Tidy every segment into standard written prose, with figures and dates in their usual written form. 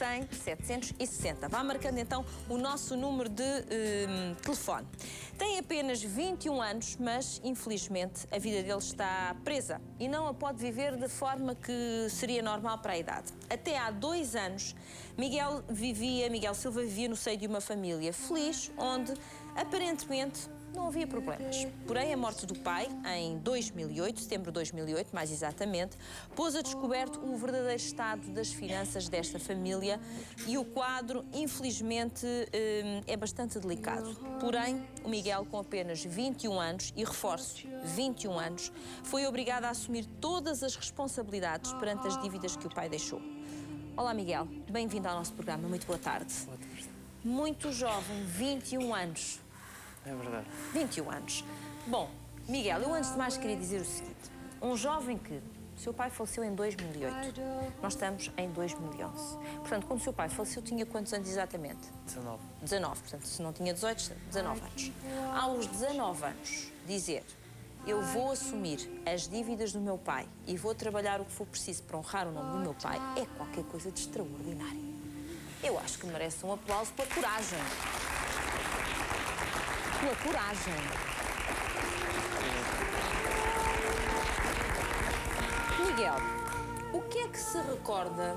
100 760. Vá marcando então o nosso número de telefone. Tem apenas 21 anos, mas infelizmente a vida dele está presa e não a pode viver da forma que seria normal para a idade. Até há 2 anos, Miguel Silva vivia no seio de uma família feliz, onde aparentemente não havia problemas. Porém, a morte do pai, em 2008, setembro de 2008, mais exatamente, pôs a descoberto o verdadeiro estado das finanças desta família e o quadro, infelizmente, é bastante delicado. Porém, o Miguel, com apenas 21 anos, e reforço, 21 anos, foi obrigado a assumir todas as responsabilidades perante as dívidas que o pai deixou. Olá, Miguel. Bem-vindo ao nosso programa. Muito boa tarde. Boa tarde. Muito jovem, 21 anos. É verdade. 21 anos. Bom, Miguel, eu antes de mais queria dizer o seguinte. Um jovem que... Seu pai faleceu em 2008. Nós estamos em 2011. Portanto, quando seu pai faleceu, tinha quantos anos exatamente? 19. 19. Portanto, se não tinha 18, 19 anos. Aos 19 anos, dizer... Eu vou assumir as dívidas do meu pai e vou trabalhar o que for preciso para honrar o nome do meu pai é qualquer coisa de extraordinário. Eu acho que merece um aplauso pela coragem. Pela coragem. Miguel, o que é que se recorda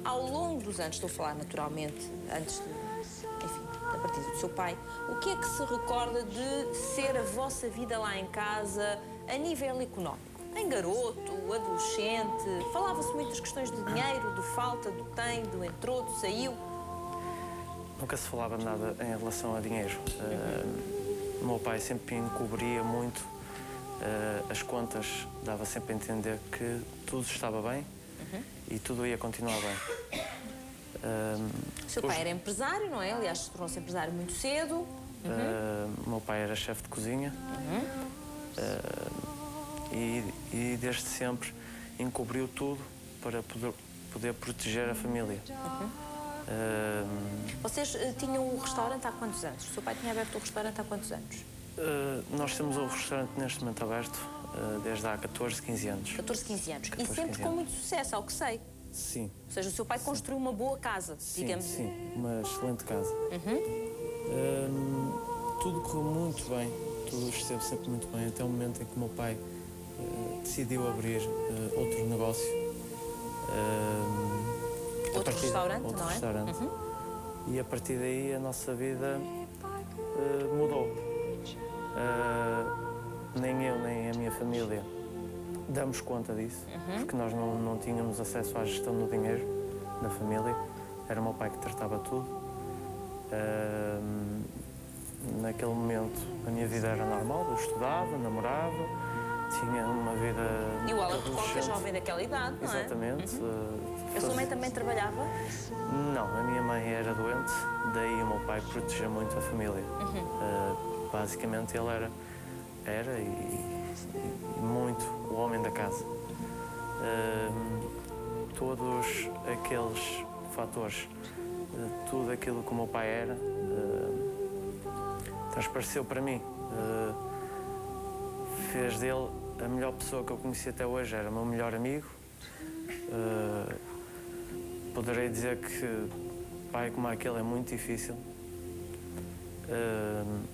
ao longo dos anos, estou a falar naturalmente, antes de, enfim, da partida do seu pai, o que é que se recorda de ser a vossa vida lá em casa a nível económico? Em garoto, adolescente, falava-se muito das questões de dinheiro, do falta, do tem, do entrou, do saiu. Nunca se falava nada em relação a dinheiro. O meu pai sempre encobria muito as contas, dava sempre a entender que tudo estava bem e tudo ia continuar bem. O seu pai era empresário, não é? Aliás, tornou-se empresário muito cedo. O meu pai era chefe de cozinha e desde sempre encobriu tudo para poder proteger a família. Vocês tinham o restaurante há quantos anos? O seu pai tinha aberto o restaurante há quantos anos? Nós temos o restaurante neste momento aberto desde há 14, 15 anos. 14, 15 anos. 14, e sempre 15 com anos. muito sucesso, ao que sei. Sim. Ou seja, o seu pai construiu uma boa casa, digamos. Sim, uma excelente casa. Tudo correu muito bem, tudo esteve sempre muito bem, até o momento em que o meu pai decidiu abrir outro negócio. Outro restaurante, não é? Restaurante. E a partir daí a nossa vida mudou. Nem eu, nem a minha família damos conta disso, porque nós não tínhamos acesso à gestão do dinheiro na família. Era o meu pai que tratava tudo. Naquele momento a minha vida era normal, eu estudava, namorava, tinha uma vida... Igual a qualquer jovem daquela idade, não é? Exatamente. A sua mãe também trabalhava? Não, a minha mãe era doente, daí o meu pai protegia muito a família. Basicamente ele era muito o homem da casa. Todos aqueles fatores, tudo aquilo que o meu pai era, transpareceu para mim. Fez dele a melhor pessoa que eu conheci até hoje, era o meu melhor amigo. Poderei dizer que pai como aquele é muito difícil,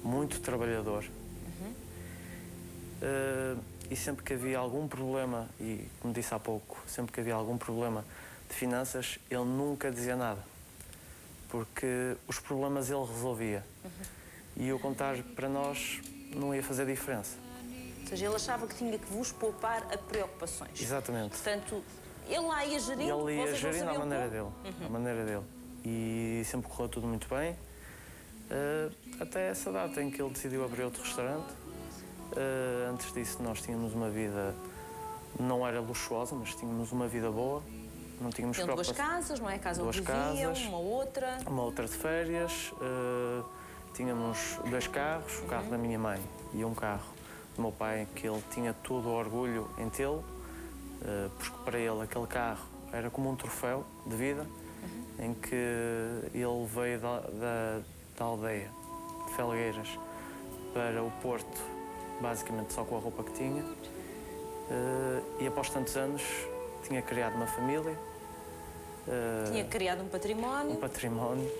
muito trabalhador. E sempre que havia algum problema, e como disse há pouco, sempre que havia algum problema de finanças, ele nunca dizia nada, porque os problemas ele resolvia. E o contar para nós não ia fazer diferença. Ou seja, ele achava que tinha que vos poupar a preocupações. Exatamente. Portanto, ele lá ia gerindo, Ele ia vocês não gerindo à sabiam maneira como? dele, à maneira dele. E sempre correu tudo muito bem, até essa data em que ele decidiu abrir outro restaurante. Antes disso nós tínhamos uma vida, não era luxuosa, mas tínhamos uma vida boa. Não tínhamos Tinham duas casas, não é? A casa onde viviam, uma outra de férias. Tínhamos 2 carros, o carro da minha mãe e um carro do meu pai, que ele tinha todo o orgulho em tê-lo, porque para ele aquele carro era como um troféu de vida, em que ele veio da aldeia de Felgueiras para o Porto, basicamente só com a roupa que tinha, e após tantos anos tinha criado uma família, Tinha criado um património.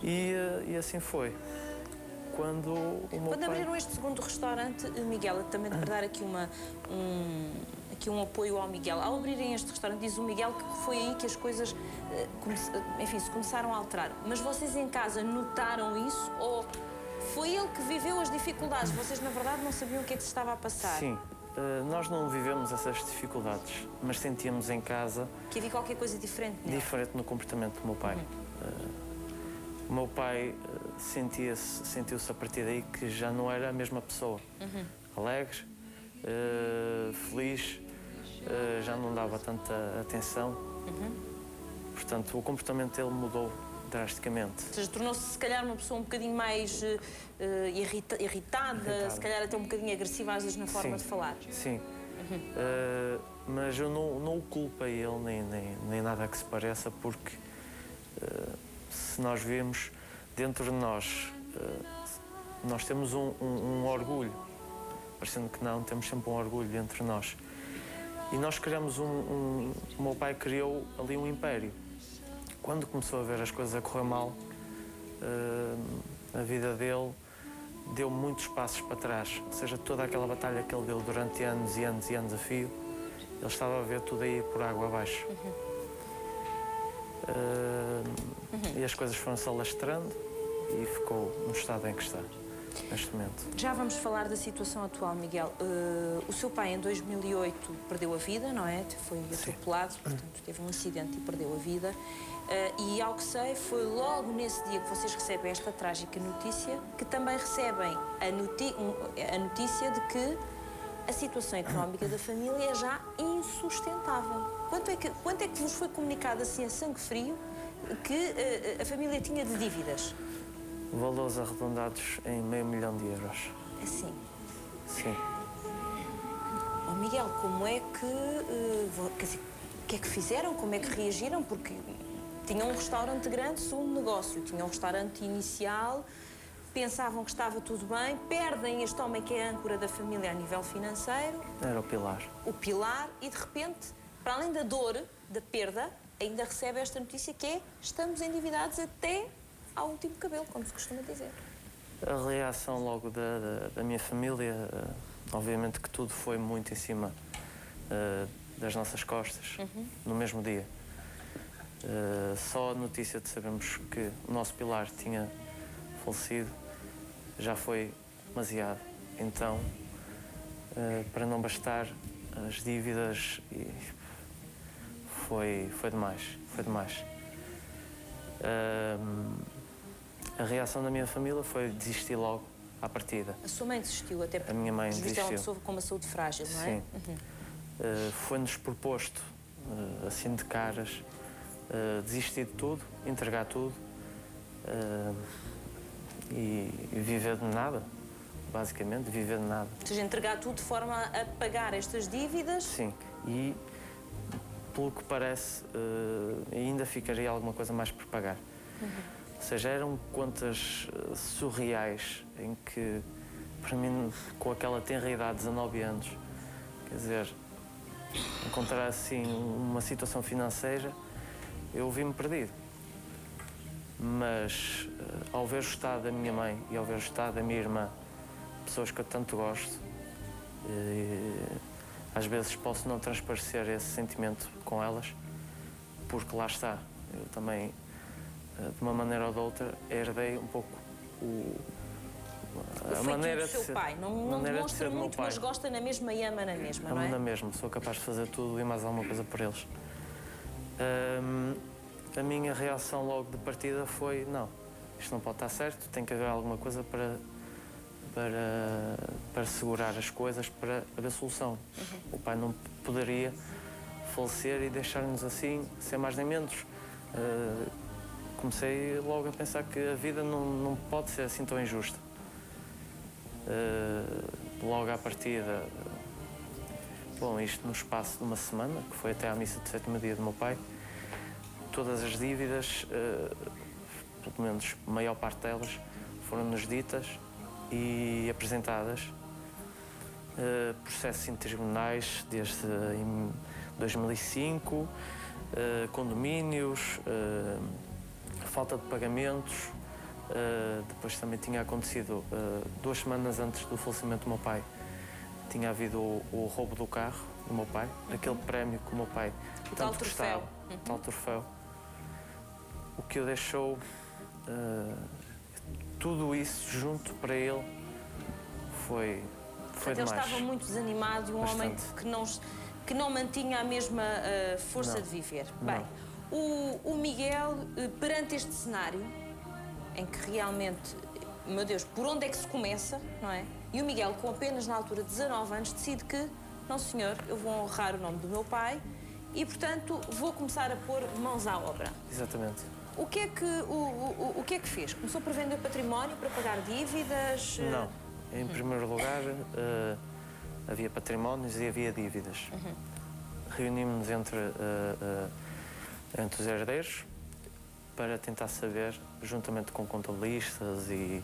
E assim foi. Quando o meu Quando pai... abriram este segundo restaurante, Miguel, também para dar aqui um apoio ao Miguel. Ao abrirem este restaurante, diz o Miguel que foi aí que as coisas, se começaram a alterar. Mas vocês em casa notaram isso ou foi ele que viveu as dificuldades? Vocês, na verdade, não sabiam o que é que se estava a passar? Sim. Nós não vivemos essas dificuldades, mas sentíamos em casa... Que havia qualquer coisa diferente nele? Diferente no comportamento do meu pai. O meu pai sentiu-se a partir daí que já não era a mesma pessoa. Alegre, feliz, já não dava tanta atenção. Portanto, o comportamento dele mudou drasticamente. Ou seja, tornou-se, se calhar, uma pessoa um bocadinho mais irritada, se calhar até um bocadinho agressiva, às vezes, na forma de falar. Sim. Mas eu não o culpo a ele, nem nada que se pareça, porque se nós vemos dentro de nós, nós temos um orgulho, parecendo que não, temos sempre um orgulho dentro de nós. E nós criamos o meu pai criou ali um império. Quando começou a ver as coisas a correr mal, a vida dele deu muitos passos para trás. Ou seja, toda aquela batalha que ele deu durante anos e anos e anos a fio, ele estava a ver tudo aí por água abaixo. E as coisas foram-se alastrando e ficou no estado em que está, neste momento. Já vamos falar da situação atual, Miguel. O seu pai, em 2008, perdeu a vida, não é? Foi atropelado, portanto, teve um acidente e perdeu a vida. E, ao que sei, foi logo nesse dia que vocês recebem esta trágica notícia que também recebem a notícia de que a situação económica da família é já insustentável. Quanto é que vos foi comunicado assim a sangue frio que a família tinha de dívidas? Valores arredondados em €500 mil. Assim? Sim. Oh, Miguel, como é que... o que é que fizeram? Como é que reagiram? Porque tinham um restaurante grande, segundo negócio. Tinham um restaurante inicial, pensavam que estava tudo bem, perdem este homem que é a âncora da família a nível financeiro. Era o pilar. O pilar, e de repente, para além da dor, da perda, ainda recebe esta notícia que é: estamos endividados até ao último cabelo, como se costuma dizer. A reação logo da minha família, obviamente que tudo foi muito em cima das nossas costas, no mesmo dia. Só a notícia de sabermos que o nosso pilar tinha falecido já foi demasiado. Então, para não bastar as dívidas, foi demais. A reação da minha família foi desistir logo à partida. A sua mãe desistiu, até porque a minha mãe desistiu. É uma pessoa com uma saúde frágil, não é? Sim. Foi-nos proposto, assim de caras, desistir de tudo, entregar tudo e viver de nada, basicamente, viver de nada. Ou seja, entregar tudo de forma a pagar estas dívidas? Sim, e pelo que parece, ainda ficaria alguma coisa mais por pagar. Ou seja, eram contas surreais em que, para mim, com aquela tenra idade, 19 anos, quer dizer, encontrar assim uma situação financeira, eu vi-me perdido. Mas, ao ver o estado da minha mãe e ao ver o estado da minha irmã, pessoas que eu tanto gosto, às vezes posso não transparecer esse sentimento com elas, porque lá está, eu também, de uma maneira ou de outra, herdei um pouco a maneira de ser do seu pai. Não demonstra muito, mas gosta na mesma e ama na mesma, não é? Amo na mesma, sou capaz de fazer tudo e mais alguma coisa por eles. A minha reação logo de partida foi: não, isto não pode estar certo, tem que haver alguma coisa para segurar as coisas, para haver solução. O pai não poderia falecer e deixar-nos assim, sem mais nem menos. Comecei logo a pensar que a vida não pode ser assim tão injusta. Logo à partida, bom, isto no espaço de uma semana, que foi até à missa de sétimo dia do meu pai, todas as dívidas, pelo menos a maior parte delas, foram-nos ditas e apresentadas. Processos em tribunais desde 2005, condomínios, falta de pagamentos. Depois também tinha acontecido, 2 semanas antes do falecimento do meu pai, tinha havido o roubo do carro do meu pai, aquele prémio que o meu pai tanto gostava, tal troféu. O que o deixou, tudo isso junto para ele foi demais. Ele estava muito desanimado e um homem que não mantinha a mesma força de viver. Bem, o Miguel, perante este cenário, em que realmente, meu Deus, por onde é que se começa, não é? E o Miguel, com apenas na altura 19 anos, decide que, não senhor, eu vou honrar o nome do meu pai e, portanto, vou começar a pôr mãos à obra. Exatamente. O que é que fez? Começou por vender património para pagar dívidas? Não. Em primeiro lugar, havia patrimónios e havia dívidas. Reunimos-nos entre os herdeiros para tentar saber, juntamente com contabilistas e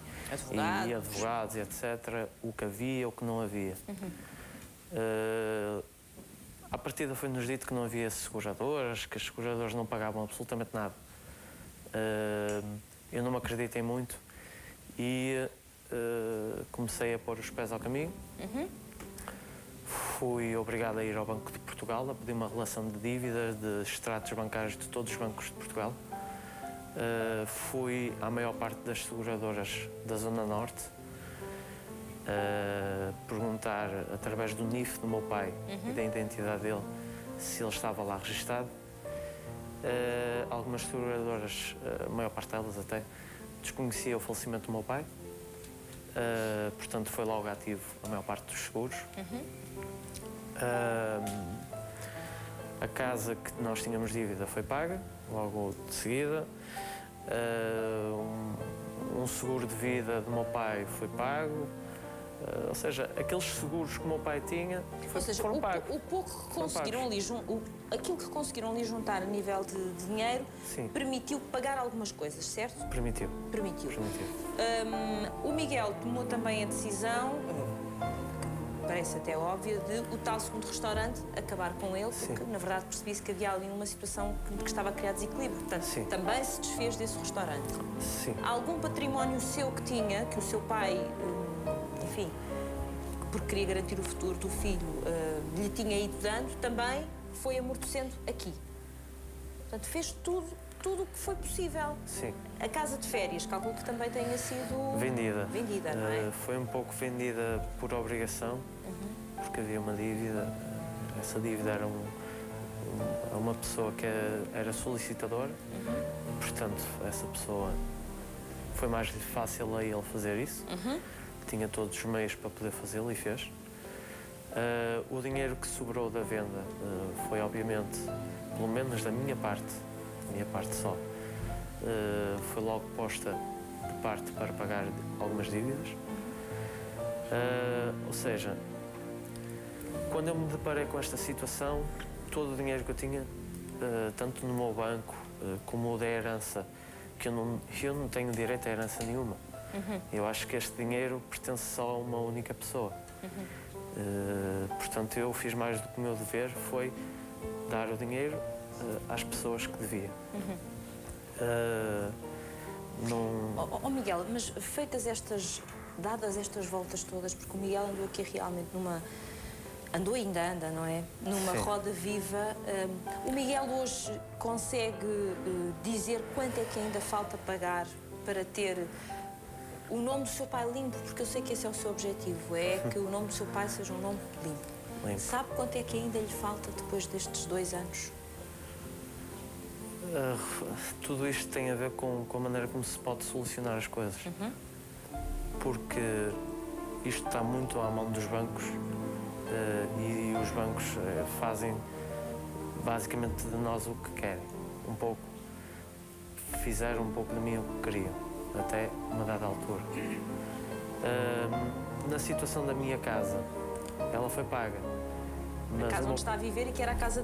advogados, etc., o que havia, o que não havia. À partida foi-nos dito que não havia seguradoras, que as seguradoras não pagavam absolutamente nada. Eu não me acreditei muito e comecei a pôr os pés ao caminho. Fui obrigado a ir ao Banco de Portugal a pedir uma relação de dívidas, de extratos bancários de todos os bancos de Portugal. Fui à maior parte das seguradoras da Zona Norte perguntar, através do NIF do meu pai e da identidade dele, se ele estava lá registado. Algumas seguradoras, a maior parte delas até, desconhecia o falecimento do meu pai. Portanto, foi logo ativo a maior parte dos seguros. A casa que nós tínhamos dívida foi paga, logo de seguida. Um seguro de vida do meu pai foi pago. Ou seja, aqueles seguros que o meu pai tinha foram pagos. O pouco que conseguiram ali, aquilo que conseguiram ali juntar a nível de dinheiro, permitiu pagar algumas coisas, certo? Permitiu. O Miguel tomou também a decisão, que parece até óbvia, de o tal segundo restaurante acabar com ele, porque na verdade percebi-se que havia ali uma situação que estava a criar desequilíbrio. Portanto, também se desfez desse restaurante. Algum património seu que tinha, que o seu pai, enfim, porque queria garantir o futuro do filho, lhe tinha ido dando, também foi amortecendo aqui. Portanto, fez tudo o que foi possível. A casa de férias, calculo que também tenha sido vendida, não é? Foi um pouco vendida por obrigação, porque havia uma dívida. Essa dívida era uma pessoa que era solicitadora, portanto, essa pessoa foi mais fácil a ele fazer isso. Tinha todos os meios para poder fazê-lo e fez. O dinheiro que sobrou da venda foi, obviamente, pelo menos da minha parte só, foi logo posta de parte para pagar algumas dívidas. Ou seja, quando eu me deparei com esta situação, todo o dinheiro que eu tinha, tanto no meu banco como o da herança, que eu não tenho direito a herança nenhuma. Eu acho que este dinheiro pertence só a uma única pessoa. Portanto, eu fiz mais do que o meu dever, foi dar o dinheiro às pessoas que devia. Miguel, mas dadas estas voltas todas, porque o Miguel andou aqui realmente andou e ainda anda, não é? Numa roda viva. O Miguel hoje consegue dizer quanto é que ainda falta pagar para ter o nome do seu pai limpo? Porque eu sei que esse é o seu objetivo, é que o nome do seu pai seja um nome limpo. Sabe quanto é que ainda lhe falta depois destes 2 anos? Tudo isto tem a ver com a maneira como se pode solucionar as coisas. Porque isto está muito à mão dos bancos e os bancos fazem basicamente de nós o que querem. Fizeram um pouco de mim o que queriam, até uma dada altura. Na situação da minha casa, ela foi paga. A casa onde está a viver e que era a casa